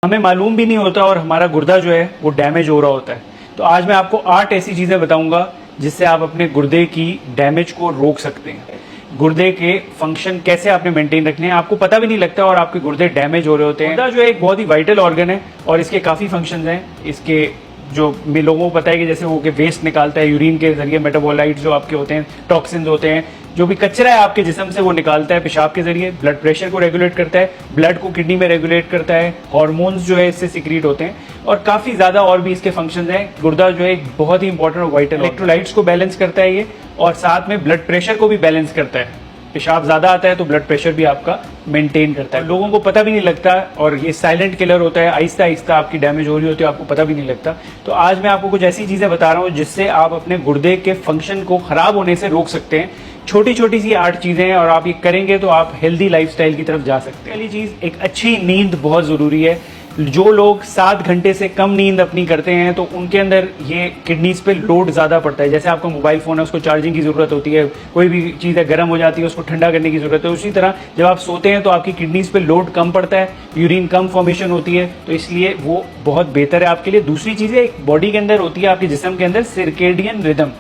हमें मालूम भी नहीं होता और हमारा गुर्दा जो है वो डैमेज हो रहा होता है। तो आज मैं आपको 8 ऐसी चीज़ें बताऊंगा जिससे आप अपने गुर्दे की डैमेज को रोक सकते हैं। गुर्दे के फंक्शन कैसे आपने मेंटेन रखने हैं, आपको पता भी नहीं लगता और आपके गुर्दे डैमेज हो रहे होते हैं। गुर्दा जो है एक बहुत ही वाइटल ऑर्गन है और इसके काफ़ी फंक्शंस हैं। इसके जो लोगों को पता है कि जैसे वो के वेस्ट निकालता है यूरिन के जरिए, मेटाबोलाइट्स जो आपके होते हैं, टॉक्सिन्स होते हैं, जो भी कचरा है आपके जिस्म से वो निकालता है पेशाब के जरिए। ब्लड प्रेशर को रेगुलेट करता है, ब्लड को किडनी में रेगुलेट करता है, हार्मोन्स जो है इससे सिक्रीट होते हैं और काफ़ी ज़्यादा और भी इसके फंक्शंस हैं। गुर्दा जो है एक बहुत ही इंपॉर्टेंट और वाइटल, इलेक्ट्रोलाइट्स को बैलेंस करता है ये और साथ में ब्लड प्रेशर को भी बैलेंस करता है। पेशाब ज़्यादा आता है तो ब्लड प्रेशर भी आपका मेंटेन करता है। लोगों को पता भी नहीं लगता और ये साइलेंट किलर होता है, आहिस्ता आहिस्ता आपकी डैमेज हो रही होती है, आपको पता भी नहीं लगता। तो आज मैं आपको कुछ ऐसी चीज़ें बता रहा हूँ जिससे आप अपने गुर्दे के फंक्शन को खराब होने से रोक सकते हैं। छोटी छोटी सी 8 चीज़ें हैं और आप ये करेंगे तो आप हेल्दी लाइफस्टाइल की तरफ जा सकते हैं। पहली चीज़, एक अच्छी नींद बहुत ज़रूरी है। जो लोग 7 घंटे से कम नींद अपनी करते हैं तो उनके अंदर ये किडनीज पे लोड ज़्यादा पड़ता है। जैसे आपका मोबाइल फ़ोन है, उसको चार्जिंग की ज़रूरत होती है, कोई भी चीज़ है गर्म हो जाती है, उसको ठंडा करने की ज़रूरत है। उसी तरह जब आप सोते हैं तो आपकी किडनीज पे लोड कम पड़ता है, यूरिन कम फॉर्मेशन होती है, तो इसलिए वो बहुत बेहतर है आपके लिए। दूसरी चीज़ है, एक बॉडी के अंदर होती है, आपके जिस्म के अंदर सर्केडियन रिदम।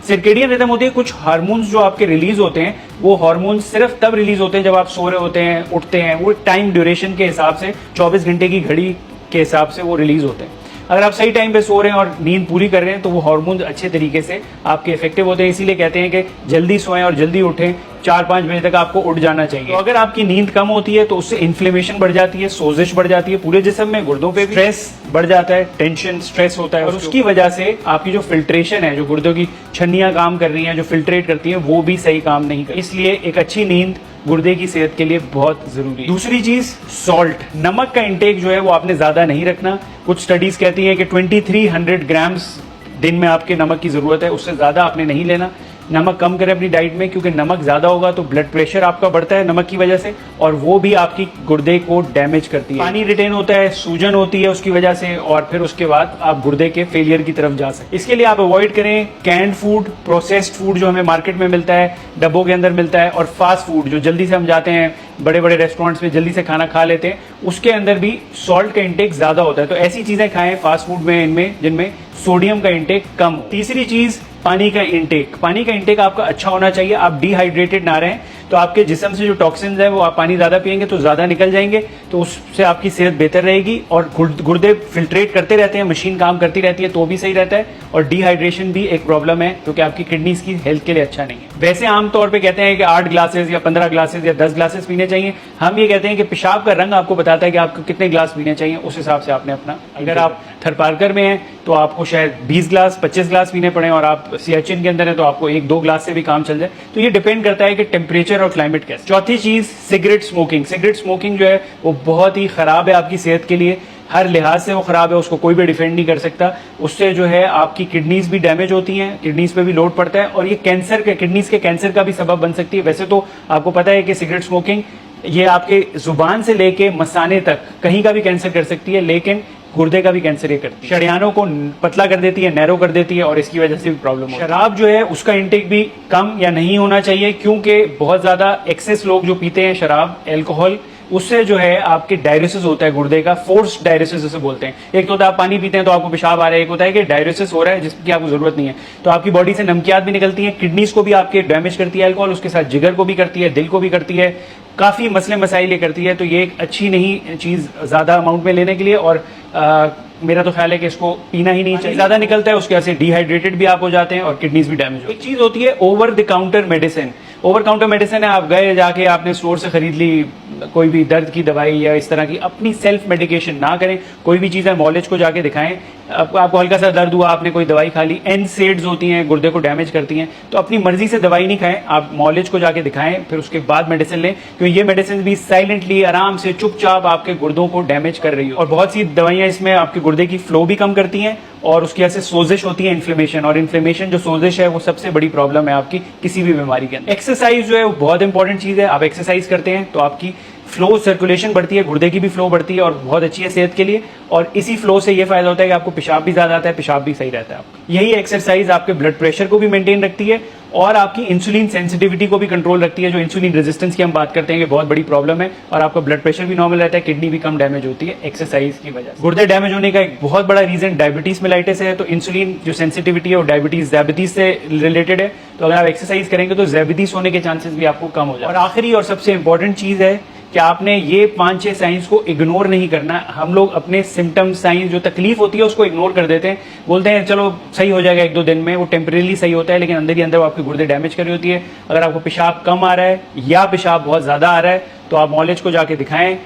सर्केडियन रिदम होती है, कुछ हार्मोन्स जो आपके रिलीज होते हैं, वो हार्मोन्स सिर्फ तब रिलीज होते हैं जब आप सो रहे होते हैं, उठते हैं। वो टाइम ड्यूरेशन के हिसाब से 24 घंटे की घड़ी के हिसाब से वो रिलीज होते हैं। अगर आप सही टाइम पे सो रहे हैं और नींद पूरी कर रहे हैं तो वो हार्मोन्स अच्छे तरीके से आपके इफेक्टिव होते हैं। इसीलिए कहते हैं कि जल्दी सोएं और जल्दी उठें, 4-5 बजे तक आपको उठ जाना चाहिए। तो अगर आपकी नींद कम होती है तो उससे इन्फ्लेमेशन बढ़ जाती है, सोजिश बढ़ जाती है पूरे जिस्म में, गुर्दों पे भी स्ट्रेस बढ़ जाता है, टेंशन स्ट्रेस होता है और उसकी वजह से आपकी जो फिल्ट्रेशन है, जो गुर्दों की छन्नियां काम कर रही हैं, जो फिल्ट्रेट करती हैं, वो भी सही काम नहीं करती। इसलिए एक अच्छी नींद गुर्दे की सेहत के लिए बहुत जरूरी है। दूसरी चीज, सॉल्ट, नमक का इंटेक जो है वो आपने ज्यादा नहीं रखना। कुछ स्टडीज कहती हैं कि 2300 ग्राम्स दिन में आपके नमक की जरूरत है, उससे ज्यादा आपने नहीं लेना। नमक कम करें अपनी डाइट में, क्योंकि नमक ज्यादा होगा तो ब्लड प्रेशर आपका बढ़ता है नमक की वजह से और वो भी आपकी गुर्दे को डैमेज करती है। पानी रिटेन होता है, सूजन होती है उसकी वजह से और फिर उसके बाद आप गुर्दे के फेलियर की तरफ जा सकते हैं। इसके लिए आप अवॉइड करें कैंड फूड, प्रोसेस्ड फूड जो हमें मार्केट में मिलता है, डब्बों के अंदर मिलता है, और फास्ट फूड जो जल्दी से हम जाते हैं बड़े बड़े रेस्टोरेंट्स में जल्दी से खाना खा लेते हैं, उसके अंदर भी सॉल्ट का इंटेक ज्यादा होता है। तो ऐसी चीजें खाएं फास्ट फूड में, इनमें जिनमें सोडियम का इंटेक कम हो। तीसरी चीज, पानी का इंटेक। पानी का इंटेक आपका अच्छा होना चाहिए। आप डिहाइड्रेटेड ना रहें तो आपके जिस्म से जो टॉक्सिन्स हैं वो आप पानी ज्यादा पिएंगे तो ज्यादा निकल जाएंगे, तो उससे आपकी सेहत बेहतर रहेगी। और गुर्दे फिल्ट्रेट करते रहते हैं, मशीन काम करती रहती है तो भी सही रहता है। और डिहाइड्रेशन भी एक प्रॉब्लम है क्योंकि आपकी किडनीज की हेल्थ के लिए अच्छा नहीं है। वैसे आमतौर पर कहते हैं कि 8 ग्लासेस या 15 ग्लासेस या 10 ग्लासेस पीने चाहिए। हम ये कहते हैं कि पेशाब का रंग आपको बताता है कि आपको कितने ग्लास पीने चाहिए, उस हिसाब से आपने अपना, अगर आप थरपारकर में हैं तो आपको शायद 20 ग्लास 25 ग्लास पीने पड़े और आप सियाचिन के अंदर है तो आपको 1-2 ग्लास से भी काम चल जाए। तो ये डिपेंड करता है कि टेम्परेचर और क्लाइमेट कैसे। चौथी चीज, सिगरेट स्मोकिंग। सिगरेट स्मोकिंग जो है वो बहुत ही खराब है आपकी सेहत के लिए, हर लिहाज से वो खराब है, उसको कोई भी डिफेंड नहीं कर सकता। उससे जो है आपकी किडनीज भी डैमेज होती हैं, किडनीज पे भी लोड पड़ता है और ये कैंसर के, किडनीज के कैंसर का भी सबब बन सकती है। वैसे तो आपको पता है कि सिगरेट स्मोकिंग ये आपके जुबान से लेके मसाने तक कहीं का भी कैंसर कर सकती है, लेकिन गुर्दे का भी कैंसर ये करती है। शरियानों को पतला कर देती है, नैरो कर देती है और इसकी वजह से भी प्रॉब्लम है। शराब जो है उसका इंटेक भी कम या नहीं होना चाहिए, क्योंकि बहुत ज्यादा एक्सेस लोग जो पीते हैं शराब, एल्कोहल, उससे जो है आपके डायलिसिस होता है गुर्दे का, फोर्स डायलिसिस जैसे बोलते हैं। एक तो होता है आप पानी पीते हैं तो आपको पेशाब आ रहा है, एक होता है कि डायलिसिस हो रहा है जिसकी आपको जरूरत नहीं है, तो आपकी बॉडी से नमकियात भी निकलती है, किडनीज को भी आपके डैमेज करती है अल्कोहल, उसके साथ जिगर को भी करती है, दिल को भी करती है, काफी मसले मसाइल ये करती है। तो ये एक अच्छी नहीं चीज ज्यादा अमाउंट में लेने के लिए, और मेरा तो ख्याल है कि इसको पीना ही नहीं चाहिए। ज्यादा निकलता है उसके वजह से डिहाइड्रेटेड भी आप हो जाते हैं और किडनीज भी डैमेज हो। एक चीज होती है over the counter medicine. Over counter medicine है, आप गए जाके आपने स्टोर से खरीद ली कोई भी दर्द की दवाई या इस तरह की, अपनी सेल्फ मेडिकेशन ना करें। कोई भी चीज़ है मॉलेज को जाके दिखाएं। आपको हल्का सा दर्द हुआ, आपने कोई दवाई खा ली, एनसेड्स होती हैं, गुर्दे को डैमेज करती हैं, तो अपनी मर्जी से दवाई नहीं खाएं, आप मॉलेज को जाके दिखाएं, फिर उसके बाद मेडिसिन लें, क्योंकि ये मेडिसिन भी साइलेंटली आराम से चुपचाप आपके गुर्दों को डैमेज कर रही हो। और बहुत सी दवाइयां इसमें आपके गुर्दे की फ्लो भी कम करती हैं और उसकी वजह से सोजिश होती है, इन्फ्लेमेशन, और इन्फ्लेमेशन जो सोजिश है वो सबसे बड़ी प्रॉब्लम है आपकी किसी भी बीमारी के अंदर। एक्सरसाइज जो है वो बहुत इंपॉर्टेंट चीज है। आप एक्सरसाइज करते हैं तो आपकी फ्लो सर्कुलेशन बढ़ती है, गुर्दे की भी फ्लो बढ़ती है और बहुत अच्छी है सेहत के लिए। और इसी फ्लो से ये फायदा होता है कि आपको पेशाब भी ज्यादा आता है, पेशाब भी सही रहता है आपका। यही एक्सरसाइज आपके ब्लड प्रेशर को भी मेंटेन रखती है और आपकी इंसुलिन सेंसिटिविटी को भी कंट्रोल रखती है। जो इंसुलिन रेजिस्टेंस की हम बात करते हैं, ये बहुत बड़ी प्रॉब्लम है, और आपका ब्लड प्रेशर भी नॉर्मल रहता है, किडनी भी कम डैमेज होती है एक्सरसाइज की वजह से। गुर्दे डैमेज होने का एक बहुत बड़ा रीजन डायबिटीज मेलाइटिस है। तो इंसुलिन जो सेंसिटिविटी है वो डायबिटीज से रिलेटेड है। तो अगर आप एक्सरसाइज करेंगे तो डायबिटीज होने के चांसेस भी आपको कम हो जाए। और आखिरी और सबसे इंपॉर्टेंट चीज है कि आपने ये 5-6 साइंस को इग्नोर नहीं करना। हम लोग अपने सिम्टम साइंस जो तकलीफ होती है उसको इग्नोर कर देते हैं, बोलते हैं चलो सही हो जाएगा 1-2 दिन में। वो टेम्परेली सही होता है, लेकिन अंदर ही अंदर वो आपके गुर्दे डैमेज कर रही होती है। अगर आपको पेशाब कम आ रहा है या पेशाब बहुत ज्यादा आ रहा है तो आप मॉलेज को जाके दिखाएं।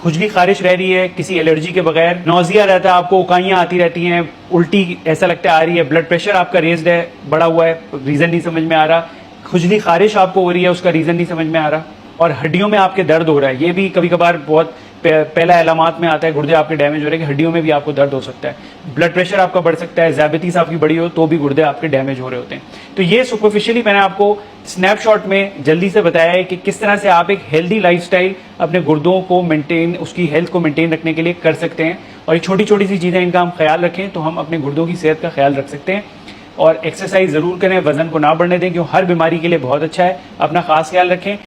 खुजली खारिश रह रही है किसी एलर्जी के बगैर, नौजिया रहता है आपको, उकाइयां आती रहती हैं, उल्टी ऐसा लगता है आ रही है, ब्लड प्रेशर आपका रेज्ड है, बढ़ा हुआ है, रीजन नहीं समझ में आ रहा, खुजली खारिश आपको हो रही है, उसका रीजन नहीं समझ में आ रहा, और हड्डियों में आपके दर्द हो रहा है, ये भी कभी कभार बहुत पहला अलामात में आता है, गुर्दे आपके डैमेज हो रहे हैं, हड्डियों में भी आपको दर्द हो सकता है, ब्लड प्रेशर आपका बढ़ सकता है, डायबिटीज आपकी बड़ी हो तो भी गुर्दे आपके डैमेज हो रहे होते हैं। तो ये सुपरफिशियली मैंने आपको स्नैपशॉट में जल्दी से बताया है कि किस तरह से आप एक हेल्दी लाइफस्टाइल अपने गुर्दों को मेंटेन, उसकी हेल्थ को मेंटेन रखने के लिए कर सकते हैं। और ये छोटी छोटी सी चीजें, इनका हम ख्याल रखें तो हम अपने गुर्दों की सेहत का ख्याल रख सकते हैं। और एक्सरसाइज जरूर करें, वजन को ना बढ़ने दें, क्योंकि हर बीमारी के लिए बहुत अच्छा है। अपना खास ख्याल रखें।